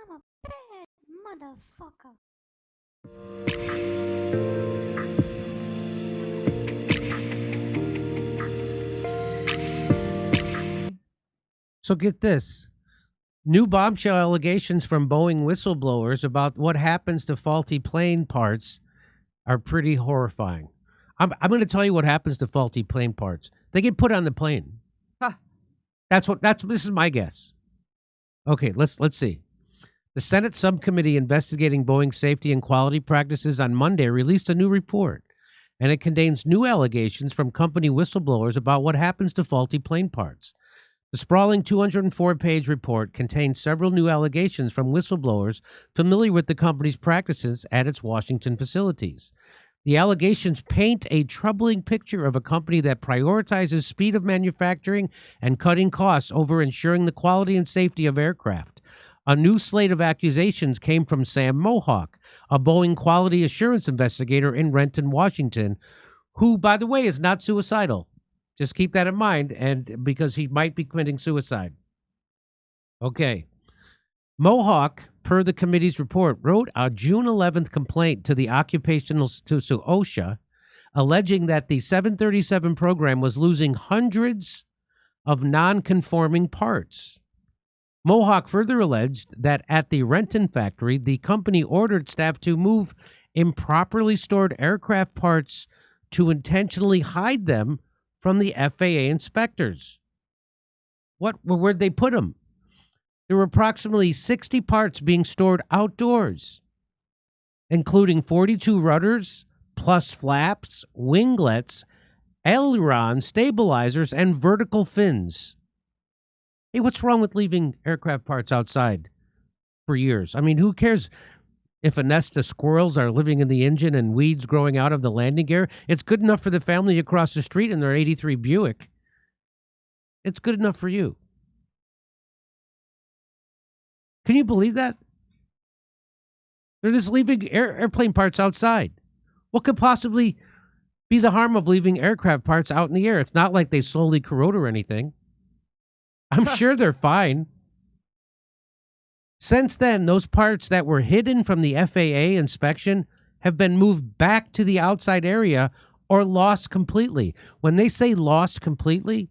I'm a bad motherfucker. So get this. New bombshell allegations from Boeing whistleblowers about what happens to faulty plane parts are pretty horrifying. I'm going to tell you what happens to faulty plane parts. They get put on the plane. Huh. This is my guess. Okay, let's see. The Senate subcommittee investigating Boeing safety and quality practices on Monday released a new report, and it contains new allegations from company whistleblowers about what happens to faulty plane parts. The sprawling 204-page report contains several new allegations from whistleblowers familiar with the company's practices at its Washington facilities. The allegations paint a troubling picture of a company that prioritizes speed of manufacturing and cutting costs over ensuring the quality and safety of aircraft. A new slate of accusations came from Sam Mohawk, a Boeing quality assurance investigator in Renton, Washington, who, by the way, is not suicidal. Just keep that in mind, and because he might be committing suicide. Okay. Mohawk, per the committee's report, wrote a June 11th complaint to the OSHA, alleging that the 737 program was losing hundreds of non-conforming parts. Mohawk further alleged that at the Renton factory, the company ordered staff to move improperly stored aircraft parts to intentionally hide them from the FAA inspectors. Where'd they put them? There were approximately 60 parts being stored outdoors, including 42 rudders, plus flaps, winglets, ailerons, stabilizers, and vertical fins. Hey, what's wrong with leaving aircraft parts outside for years? I mean, who cares if a nest of squirrels are living in the engine and weeds growing out of the landing gear? It's good enough for the family across the street in their 83 Buick. It's good enough for you. Can you believe that? They're just leaving airplane parts outside. What could possibly be the harm of leaving aircraft parts out in the air? It's not like they slowly corrode or anything. I'm sure they're fine. Since then, those parts that were hidden from the FAA inspection have been moved back to the outside area or lost completely. When they say lost completely,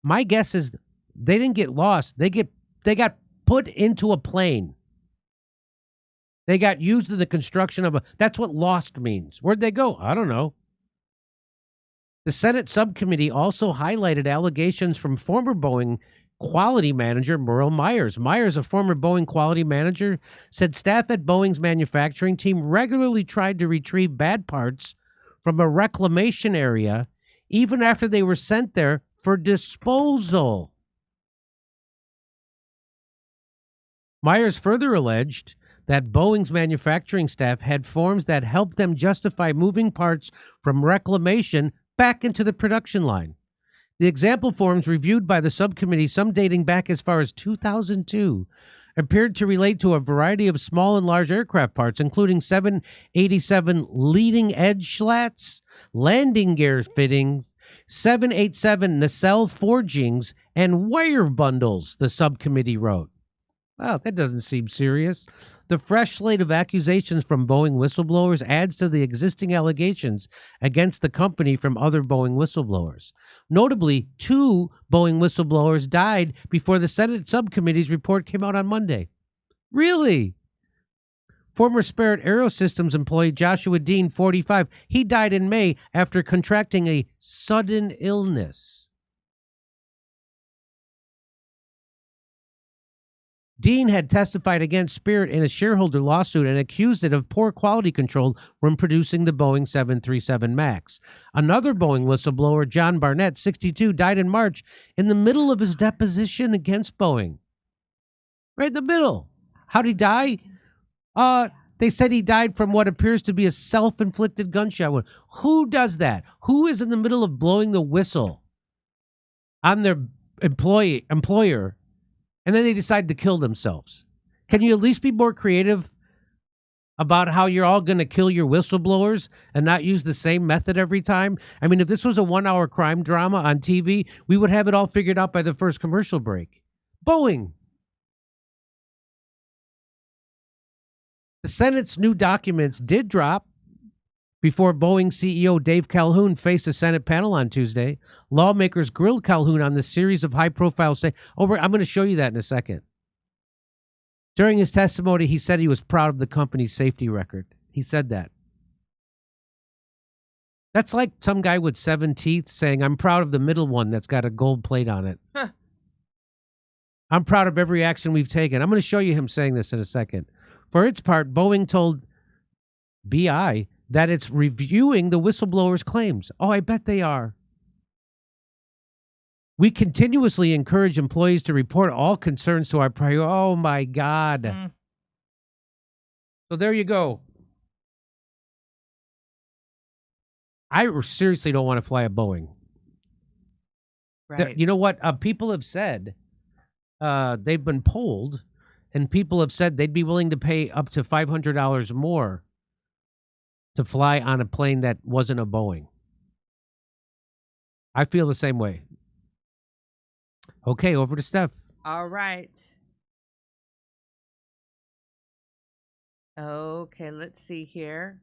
my guess is they didn't get lost. They got put into a plane. They got used in the construction of that's what lost means. Where'd they go? I don't know. The Senate subcommittee also highlighted allegations from former Boeing quality manager Merle Myers. Myers, a former Boeing quality manager, said staff at Boeing's manufacturing team regularly tried to retrieve bad parts from a reclamation area even after they were sent there for disposal. Myers further alleged that Boeing's manufacturing staff had forms that helped them justify moving parts from reclamation back into the production line. The example forms reviewed by the subcommittee, some dating back as far as 2002, appeared to relate to a variety of small and large aircraft parts, including 787 leading edge slats, landing gear fittings, 787 nacelle forgings, and wire bundles, the subcommittee wrote. Wow, that doesn't seem serious. The fresh slate of accusations from Boeing whistleblowers adds to the existing allegations against the company from other Boeing whistleblowers. Notably, 2 Boeing whistleblowers died before the Senate subcommittee's report came out on Monday. Really? Former Spirit Aerosystems employee Joshua Dean, 45, he died in May after contracting a sudden illness. Dean had testified against Spirit in a shareholder lawsuit and accused it of poor quality control when producing the Boeing 737 MAX. Another Boeing whistleblower, John Barnett, 62, died in March in the middle of his deposition against Boeing. Right in the middle. How'd he die? They said he died from what appears to be a self-inflicted gunshot wound. Who does that? Who is in the middle of blowing the whistle on their employer, and then they decide to kill themselves? Can you at least be more creative about how you're all going to kill your whistleblowers and not use the same method every time? I mean, if this was a 1-hour crime drama on TV, we would have it all figured out by the first commercial break. Boeing. The Senate's new documents did drop before Boeing CEO Dave Calhoun faced a Senate panel on Tuesday. Lawmakers grilled Calhoun on the series of high-profile I'm going to show you that in a second. During his testimony, he said he was proud of the company's safety record. He said that. That's like some guy with 7 teeth saying, I'm proud of the middle one that's got a gold plate on it. Huh. I'm proud of every action we've taken. I'm going to show you him saying this in a second. For its part, Boeing told BI that it's reviewing the whistleblower's claims. Oh, I bet they are. We continuously encourage employees to report all concerns to our prior. Oh, my God. So there you go. I seriously don't want to fly a Boeing. Right. You know what? People have said, they've been polled, and people have said they'd be willing to pay up to $500 more to fly on a plane that wasn't a Boeing. I feel the same way. Okay, over to Steph. All right. Okay, let's see here.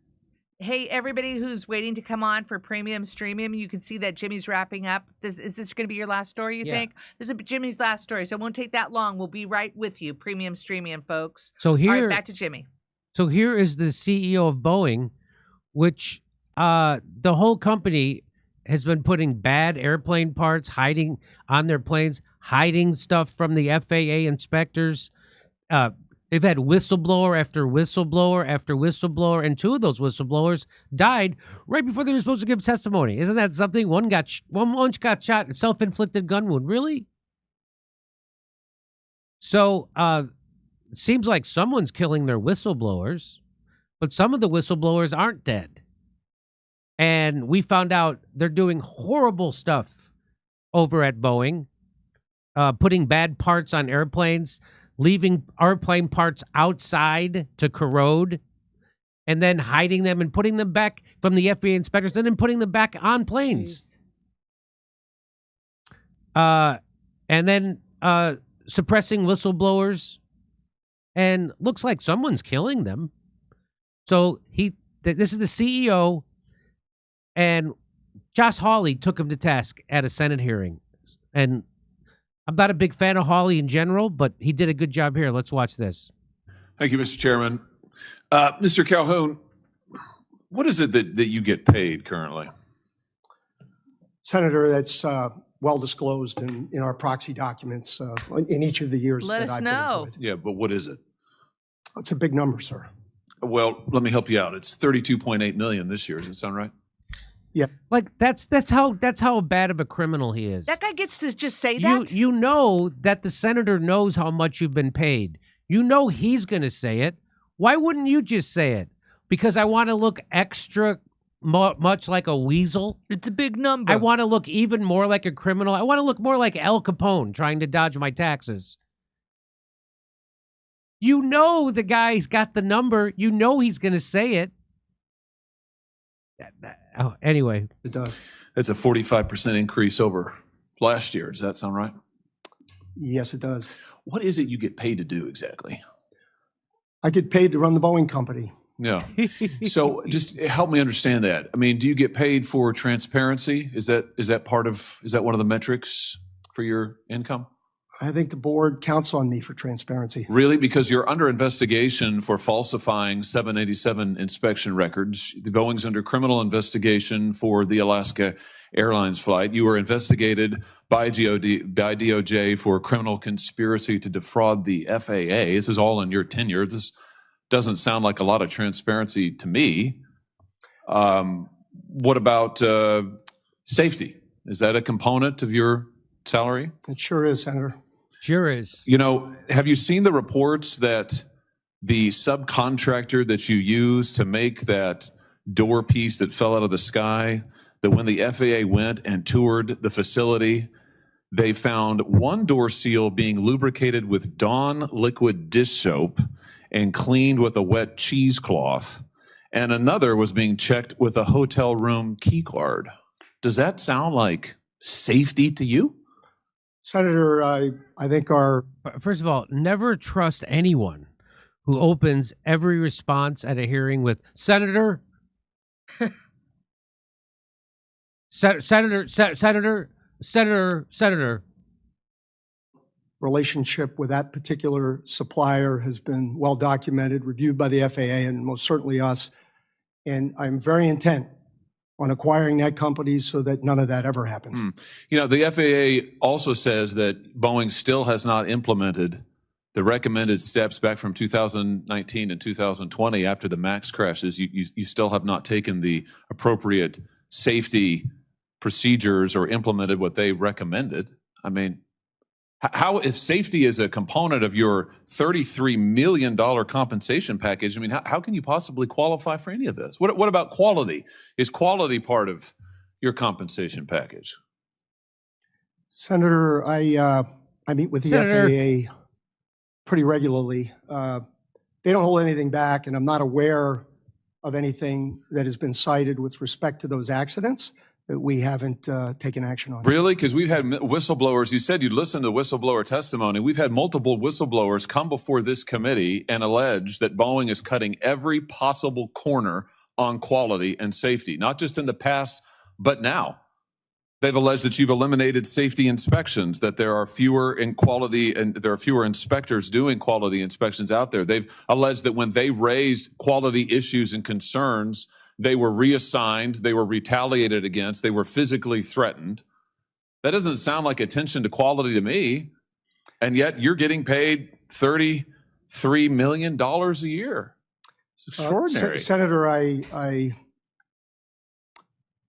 Hey, everybody who's waiting to come on for Premium Streamium, you can see that Jimmy's wrapping up. Is this going to be your last story, you think? This is Jimmy's last story, so it won't take that long. We'll be right with you, Premium Streamium, folks. So here, all right, back to Jimmy. So here is the CEO of Boeing, which the whole company has been putting bad airplane parts, hiding on their planes, hiding stuff from the FAA inspectors. They've had whistleblower after whistleblower after whistleblower, and 2 of those whistleblowers died right before they were supposed to give testimony. Isn't that something? One got shot, self-inflicted gun wound. Really? So it seems like someone's killing their whistleblowers, but some of the whistleblowers aren't dead. And we found out they're doing horrible stuff over at Boeing, putting bad parts on airplanes, leaving airplane parts outside to corrode, and then hiding them and putting them back from the FAA inspectors, and then putting them back on planes. And then suppressing whistleblowers, and looks like someone's killing them. So this is the CEO, and Josh Hawley took him to task at a Senate hearing. And I'm not a big fan of Hawley in general, but he did a good job here. Let's watch this. Thank you, Mr. Chairman. Mr. Calhoun, what is it that you get paid currently? Senator, that's well disclosed in our proxy documents in each of the years Let that us I've know. been employed. Yeah, but what is it? It's a big number, sir. Well, let me help you out. It's $32.8 million this year. Does that sound right? Yeah. Like that's how bad of a criminal he is. That guy gets to just say that? You know that the senator knows how much you've been paid. You know he's going to say it. Why wouldn't you just say it? Because I want to look extra much like a weasel. It's a big number. I want to look even more like a criminal. I want to look more like Al Capone trying to dodge my taxes. You know the guy's got the number. You know he's going to say it. Oh, anyway. It does. That's a 45% increase over last year. Does that sound right? Yes, it does. What is it you get paid to do exactly? I get paid to run the Boeing company. Yeah. So just help me understand that. I mean, do you get paid for transparency? Is that one of the metrics for your income? I think the board counts on me for transparency. Really? Because you're under investigation for falsifying 787 inspection records. The Boeing's under criminal investigation for the Alaska Airlines flight. You were investigated by DOJ for criminal conspiracy to defraud the FAA. This is all in your tenure. This doesn't sound like a lot of transparency to me. What about safety? Is that a component of your salary? It sure is, Senator. Sure is. You know, have you seen the reports that the subcontractor that you used to make that door piece that fell out of the sky, that when the FAA went and toured the facility, they found one door seal being lubricated with Dawn liquid dish soap and cleaned with a wet cheesecloth, and another was being checked with a hotel room key card. Does that sound like safety to you? Senator, I think our... First of all, never trust anyone who opens every response at a hearing with Senator, Senator. Relationship with that particular supplier has been well documented, reviewed by the FAA and most certainly us. And I'm very intent on acquiring that company so that none of that ever happens. You know, the FAA also says that Boeing still has not implemented the recommended steps back from 2019 and 2020 after the MAX crashes. You still have not taken the appropriate safety procedures or implemented what they recommended. I mean, how, if safety is a component of your $33 million compensation package, I mean, how can you possibly qualify for any of this? What about quality? Is quality part of your compensation package? Senator, I meet with the FAA pretty regularly. They don't hold anything back, and I'm not aware of anything that has been cited with respect to those accidents that we haven't taken action on. Really? Because we've had whistleblowers. You said you'd listen to whistleblower testimony. We've had multiple whistleblowers come before this committee and allege that Boeing is cutting every possible corner on quality and safety, not just in the past, but now. They've alleged that you've eliminated safety inspections, that there are fewer in quality and there are fewer inspectors doing quality inspections out there. They've alleged that when they raised quality issues and concerns, they were reassigned, they were retaliated against, they were physically threatened. That doesn't sound like attention to quality to me. And yet you're getting paid $33 million a year. It's extraordinary. Senator,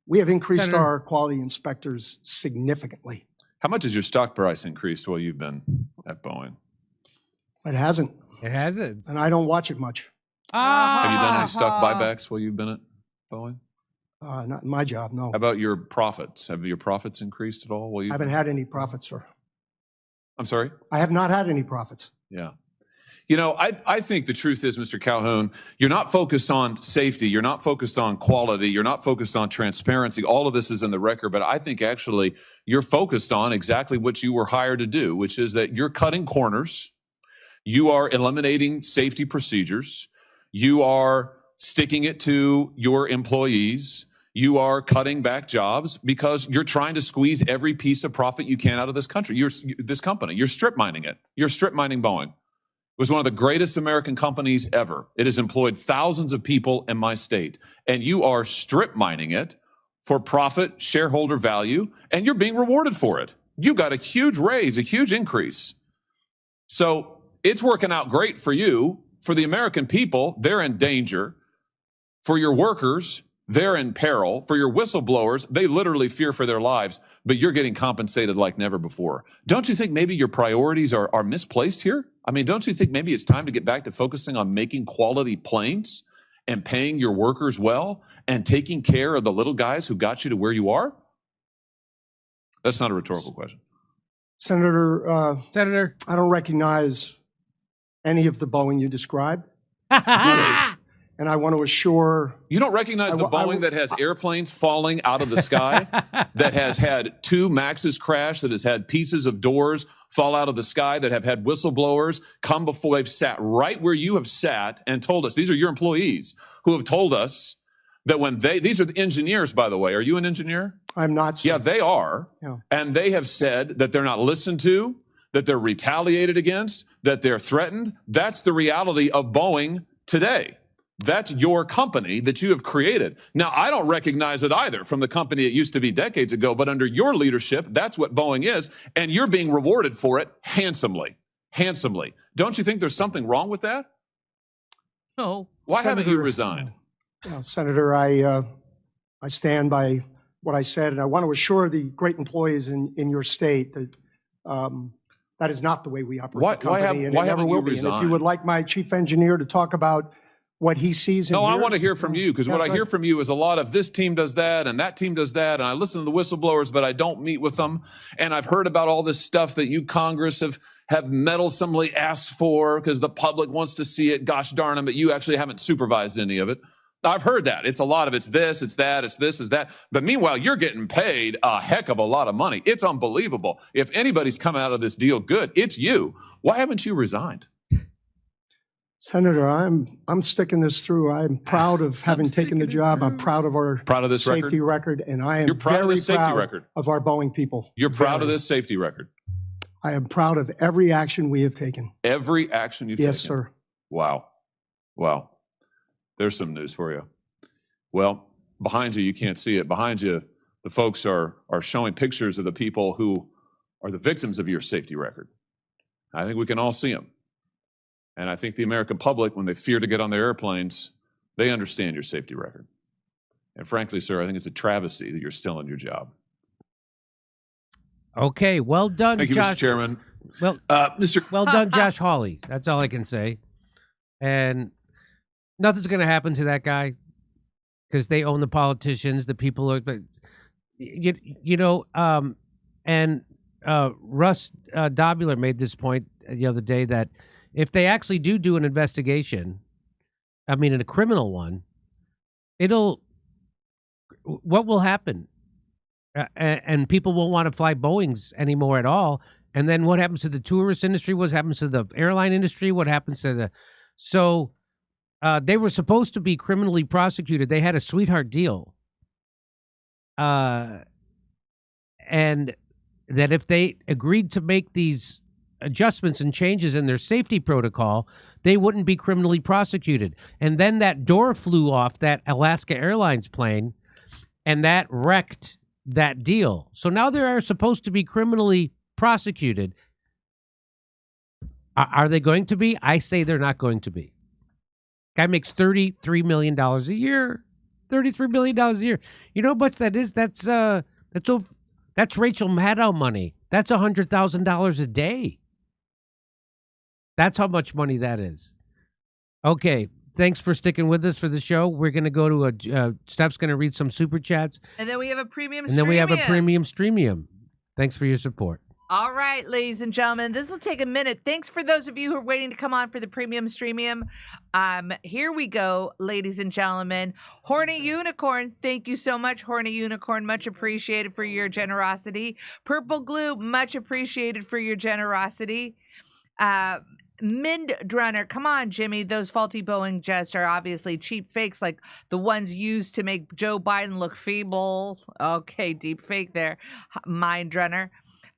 we have increased our quality inspectors significantly. How much has your stock price increased while you've been at Boeing? It hasn't. It hasn't. And I don't watch it much. Have you done any stock buybacks while you've been at Boeing? Not in my job, no. How about your profits? Have your profits increased at all? I haven't had any profits, sir. I'm sorry? I have not had any profits. Yeah. You know, I think the truth is, Mr. Calhoun, you're not focused on safety. You're not focused on quality. You're not focused on transparency. All of this is in the record, but I think actually you're focused on exactly what you were hired to do, which is that you're cutting corners. You are eliminating safety procedures. You are sticking it to your employees. You are cutting back jobs because you're trying to squeeze every piece of profit you can out of this country. This company. You're strip mining it. You're strip mining Boeing. It was one of the greatest American companies ever. It has employed thousands of people in my state, and you are strip mining it for profit, shareholder value, and you're being rewarded for it. You got a huge raise, a huge increase. So it's working out great for you. For the American people, they're in danger. For your workers, they're in peril. For your whistleblowers, they literally fear for their lives, but you're getting compensated like never before. Don't you think maybe your priorities are misplaced here? I mean, don't you think maybe it's time to get back to focusing on making quality planes and paying your workers well and taking care of the little guys who got you to where you are? That's not a rhetorical question. Senator, Senator. I don't recognize any of the Boeing you described. And I want to assure... You don't recognize the Boeing that has airplanes falling out of the sky, that has had 2 Maxes crash, that has had pieces of doors fall out of the sky, that have had whistleblowers come before. They've sat right where you have sat and told us, these are your employees who have told us that when these are the engineers, by the way. Are you an engineer? I'm not, sir. Yeah, they are. Yeah. And they have said that they're not listened to, that they're retaliated against, that they're threatened. That's the reality of Boeing today. That's your company that you have created. Now, I don't recognize it either from the company it used to be decades ago, but under your leadership, that's what Boeing is, and you're being rewarded for it handsomely, handsomely. Don't you think there's something wrong with that? No. Why haven't you resigned? Senator, I stand by what I said, and I want to assure the great employees in your state that that is not the way we operate the company, and it never will be. And if you would like my chief engineer to talk about what he sees. No, I want to hear from you, because what I hear from you is a lot of this team does that and that team does that, and I listen to the whistleblowers, but I don't meet with them. And I've heard about all this stuff that you Congress have meddlesomely asked for because the public wants to see it. Gosh darn them, but you actually haven't supervised any of it. I've heard that. It's a lot of it's this, it's that, it's this, it's that. But meanwhile, you're getting paid a heck of a lot of money. It's unbelievable. If anybody's coming out of this deal good, it's you. Why haven't you resigned? Senator, I'm sticking this through. I'm proud of having taken the job. I'm proud of our this safety record, and I am You're proud of very this safety proud record. of our Boeing people. You're proud of this safety record. I am proud of every action we have taken. Every action you've taken. Yes, sir. Wow. Wow. There's some news for you. Well, behind you can't see it. Behind you, the folks are showing pictures of the people who are the victims of your safety record. I think we can all see them. And I think the American public, when they fear to get on their airplanes, they understand your safety record. And frankly, sir, I think it's a travesty that you're still in your job. Okay, well done, Thank you, Josh. Mr. Chairman. Well, Mr. well done, Josh Hawley. That's all I can say. And nothing's going to happen to that guy because they own the politicians, the people. But and Russ Dobler made this point the other day that if they actually do an investigation, I mean, in a criminal one, what will happen? And people won't want to fly Boeings anymore at all. And then what happens to the tourist industry? What happens to the airline industry? What happens to the... So they were supposed to be criminally prosecuted. They had a sweetheart deal. And that if they agreed to make these adjustments and changes in their safety protocol, they wouldn't be criminally prosecuted. And then that Dore flew off that Alaska Airlines plane, and that wrecked that deal. So now they are supposed to be criminally prosecuted. Are they going to be? I say they're not going to be. Guy makes $33 million a year. $33 million a year. You know how much that is? That's Rachel Maddow money. That's $100,000 a day. That's how much money that is. Okay. Thanks for sticking with us for the show. We're going to go to Steph's going to read some super chats. And then we have a premium And then we have a premium streamium. Thanks for your support. All right, ladies and gentlemen, this will take a minute. Thanks for those of you who are waiting to come on for the premium streamium. Here we go, ladies and gentlemen. Horny Unicorn, thank you so much, Horny Unicorn. Much appreciated for your generosity. Purple Glue, much appreciated for your generosity. Mindrunner, come on, Jimmy. Those faulty Boeing jets are obviously cheap fakes like the ones used to make Joe Biden look feeble. Okay, deep fake there. Mindrunner.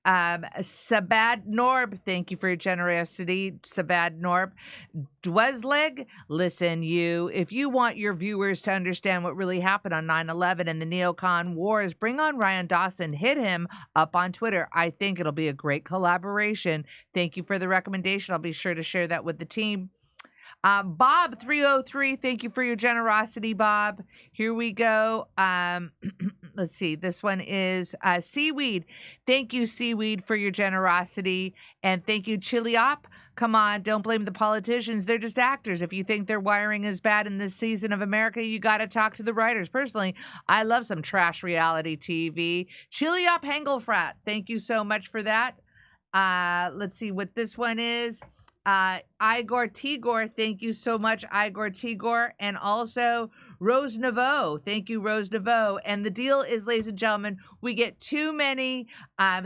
Sabad Norb, thank you for your generosity, Sabad Norb. Dwesleg, listen, if you want your viewers to understand what really happened on 9/11 and the neocon wars, bring on Ryan Dawson, hit him up on Twitter. I think it'll be a great collaboration. Thank you for the recommendation. I'll be sure to share that with the team. Bob 303, thank you for your generosity, Bob. Here we go. Let's see. This one is Seaweed. Thank you, Seaweed, for your generosity. And thank you, Chiliop. Come on, don't blame the politicians. They're just actors. If you think their wiring is bad in this season of America, you got to talk to the writers. Personally, I love some trash reality TV. Chiliop Hengelfrat, thank you so much for that. Let's see what this one is. Igor Tigor, thank you so much, Igor Tigor. And also Rose Naveau, thank you, Rose Naveau. And the deal is, ladies and gentlemen, we get too many,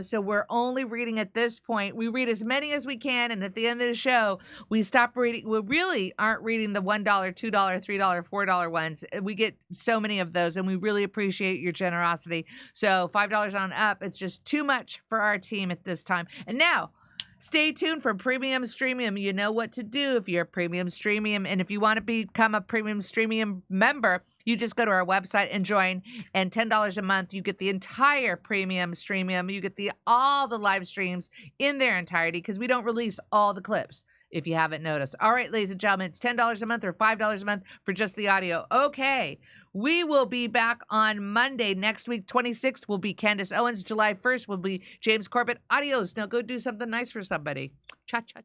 so we're only reading at this point. We read as many as we can, and at the end of the show, we stop reading. We really aren't reading the $1, $2, $3, $4 ones. We get so many of those, and we really appreciate your generosity. So $5 on up, it's just too much for our team at this time. And now, stay tuned for Premium Streamium. You know what to do if you're a Premium Streamium. And if you want to become a Premium Streamium member, you just go to our website and join. And $10 a month, you get the entire Premium Streamium. You get all the live streams in their entirety because we don't release all the clips, if you haven't noticed. All right, ladies and gentlemen, it's $10 a month or $5 a month for just the audio. Okay. We will be back on Monday. Next week, 26th, will be Candace Owens. July 1st will be James Corbett. Adios. Now go do something nice for somebody. Cha-cha.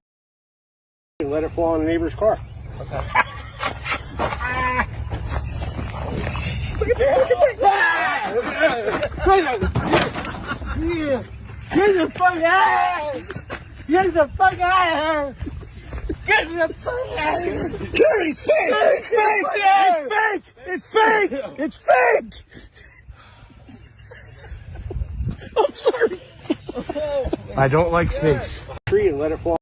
Let it fall in the neighbor's car. Okay. Look at that. Get the fuck out! Get the fuck out! Get the fuck out! It's fake! It's fake! It's fake! It's fake! I'm sorry. I don't like snakes. Tree and let it fall.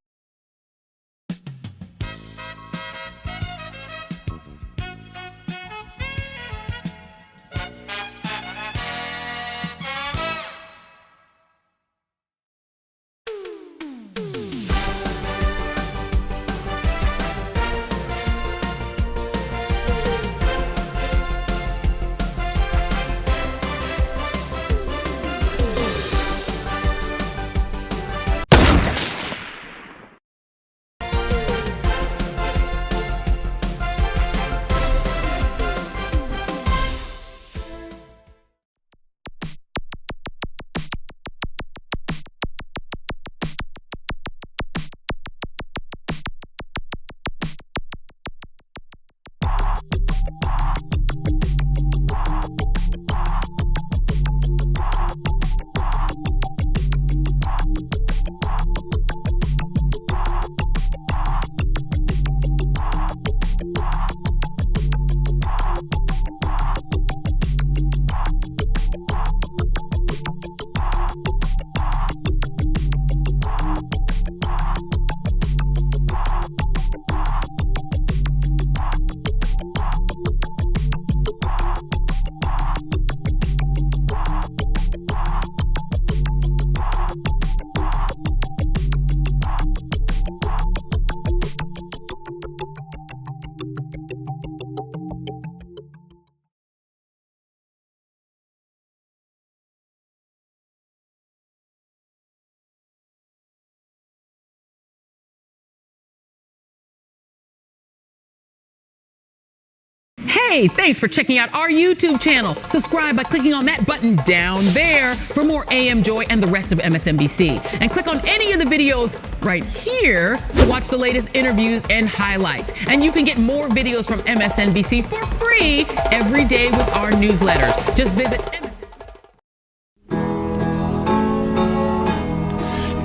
Hey, thanks for checking out our YouTube channel. Subscribe by clicking on that button down there for more AM Joy and the rest of MSNBC. And click on any of the videos right here to watch the latest interviews and highlights. And you can get more videos from MSNBC for free every day with our newsletter. Just visit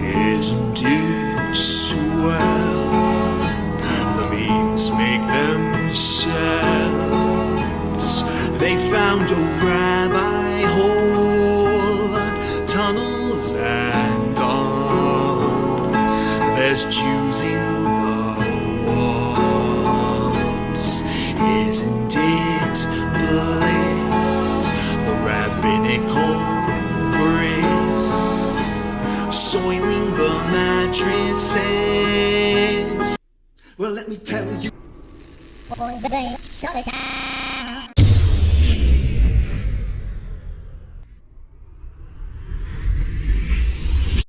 Isn't it swell? The memes make themselves. They found a rabbi hole, tunnels and all. There's Jews in the walls. Isn't it bliss? The rabbinical grace soiling the mattresses. Well, let me tell you.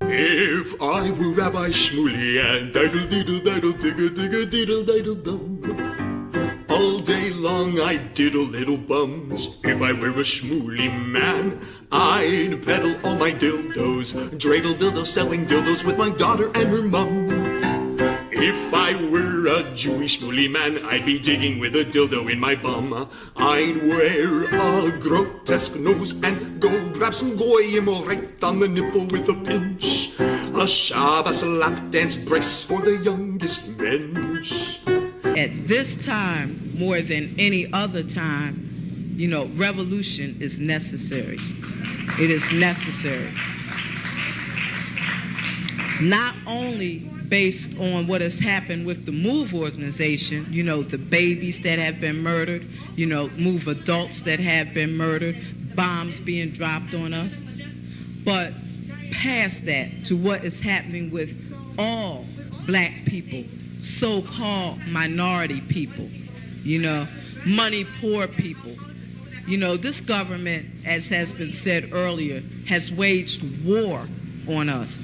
If I were Rabbi Shmuley and diddle diddle diddle digga digga diddle diddle dum, all day long I'd diddle little bums. If I were a Shmuley man, I'd peddle all my dildos, dreidel dildos, selling dildos with my daughter and her mum. If I were a Jewish Shmuley man, I'd be digging with a dildo in my bum. I'd wear a grotesque nose and go grab some goyim right on the nipple with a pinch. A Shabbos lap dance brace for the youngest mensch. At this time, more than any other time, you know, revolution is necessary. It is necessary. Not only based on what has happened with the MOVE organization, you know, the babies that have been murdered, you know, MOVE adults that have been murdered, bombs being dropped on us, but past that to what is happening with all black people, so-called minority people, you know, money poor people. You know, this government, as has been said earlier, has waged war on us.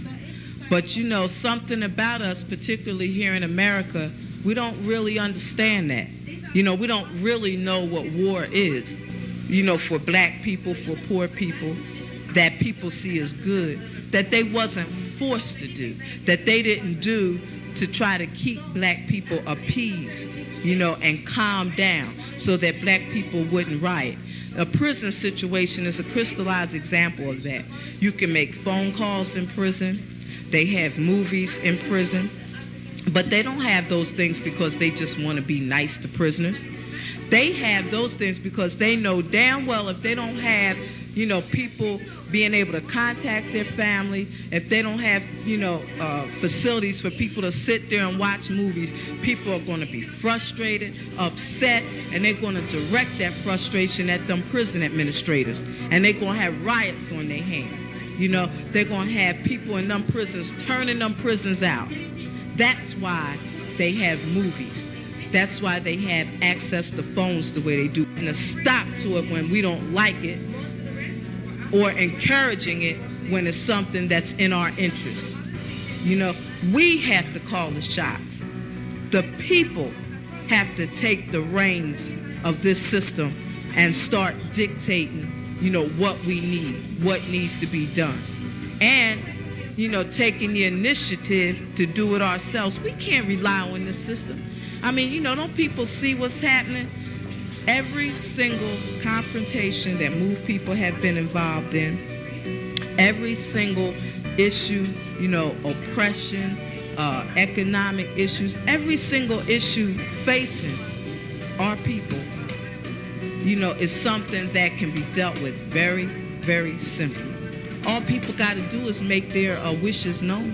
But you know, something about us, particularly here in America, we don't really understand that. You know, we don't really know what war is. You know, for black people, for poor people, that people see as good, that they wasn't forced to do, that they didn't do to try to keep black people appeased, you know, and calm down so that black people wouldn't riot. A prison situation is a crystallized example of that. You can make phone calls in prison. They have movies in prison, but they don't have those things because they just want to be nice to prisoners. They have those things because they know damn well if they don't have, you know, people being able to contact their family, if they don't have, you know, facilities for people to sit there and watch movies, people are going to be frustrated, upset, and they're going to direct that frustration at them prison administrators, and they're going to have riots on their hands. You know, they're going to have people in them prisons turning them prisons out. That's why they have movies. That's why they have access to phones the way they do. And a stop to it when we don't like it, or encouraging it when it's something that's in our interest. You know, we have to call the shots. The people have to take the reins of this system and start dictating, you know, what we need, what needs to be done. And, you know, taking the initiative to do it ourselves. We can't rely on this system. I mean, you know, don't people see what's happening? Every single confrontation that MOVE people have been involved in, every single issue, you know, oppression, economic issues, every single issue facing our people, you know, is something that can be dealt with very, very simply. All people got to do is make their wishes known.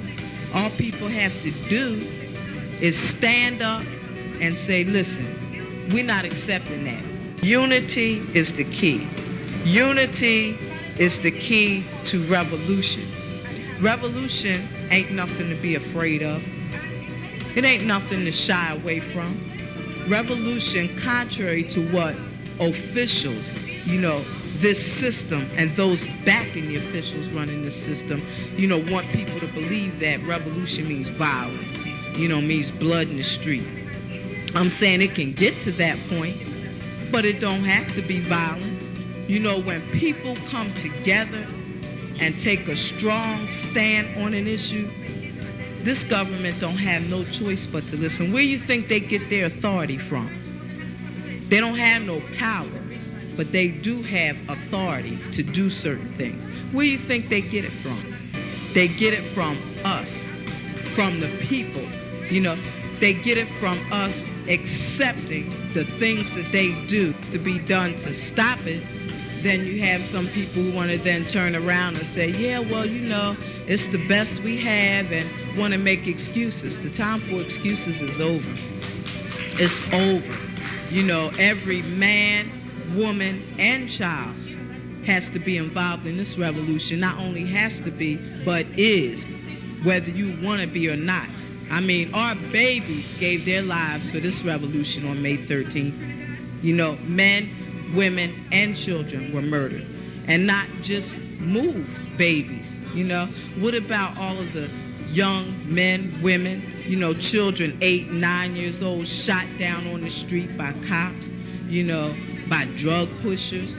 All people have to do is stand up and say, listen, we're not accepting that. Unity is the key. Unity is the key to revolution. Revolution ain't nothing to be afraid of. It ain't nothing to shy away from. Revolution, contrary to what officials, you know, this system and those backing the officials running the system, you know, want people to believe that revolution means violence, you know, means blood in the street. I'm saying it can get to that point, but it don't have to be violent. You know, when people come together and take a strong stand on an issue, this government don't have no choice but to listen. Where you think they get their authority from? They don't have no power, but they do have authority to do certain things. Where you think they get it from? They get it from us, from the people. You know, they get it from us accepting the things that they do to be done to stop it. Then you have some people who want to then turn around and say, yeah, well, you know, it's the best we have, and want to make excuses. The time for excuses is over. It's over. You know, every man, woman, and child has to be involved in this revolution. Not only has to be, but is, whether you want to be or not. I mean, our babies gave their lives for this revolution on May 13th. You know, men, women, and children were murdered. And not just moved babies, you know. What about all of the young men, women, you know, children 8, 9 years old shot down on the street by cops, you know, by drug pushers?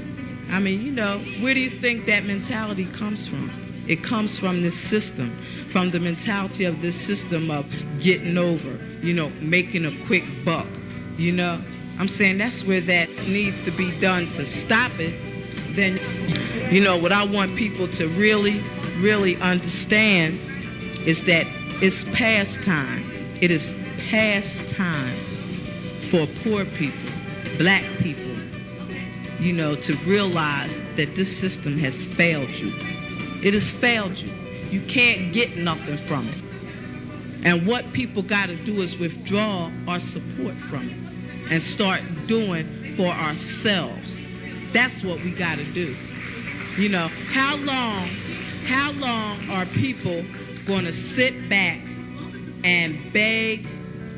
I mean, you know, where do you think that mentality comes from? It comes from this system, from the mentality of this system of getting over, you know, making a quick buck, you know. I'm saying that's where that needs to be done to stop it. Then, you know, what I want people to really, really understand is that it's past time. It is past time for poor people, black people, you know, to realize that this system has failed you. It has failed you. You can't get nothing from it. And what people got to do is withdraw our support from it and start doing for ourselves. That's what we got to do. You know, how long are people going to sit back and beg,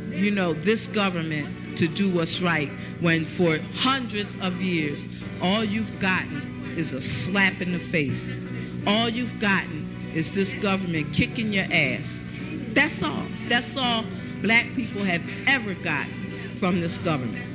you know, this government to do what's right when for hundreds of years all you've gotten is a slap in the face? All you've gotten is this government kicking your ass. That's all. That's all black people have ever gotten from this government.